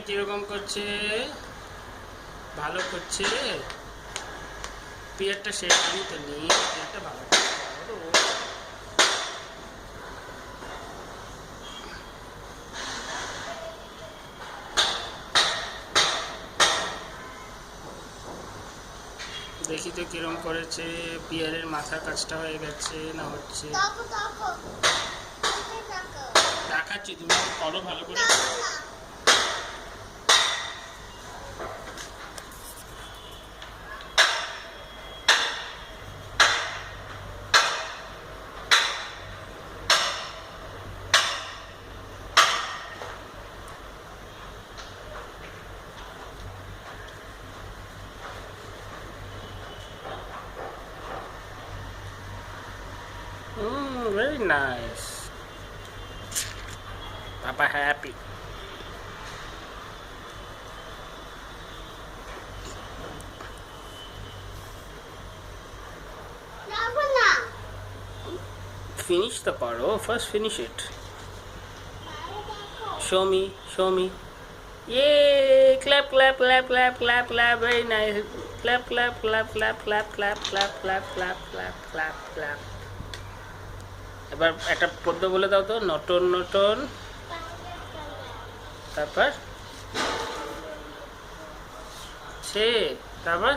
কিরকম করছে? ভালো করছে। পিয়ারটা শেষ আমি তো নেই, পিয়ারটা ভালো করছে। দেখি তো কিরম করেছে। পিয়ারের মাথার কাজটা হয়ে গেছে না হচ্ছে? দেখাচ্ছি, তুমি করো ভালো করে। Very nice. Papa happy. Finish the part. Oh, first finish it. Show me, show me. Yay! Clap, clap, clap, clap, clap, clap. Very nice. Clap, clap, clap, clap, clap, clap, clap, clap, clap, clap, clap, clap. এবার একটা পদ্য বলে দাও তো। Norton Norton, তারপর সে, তারপর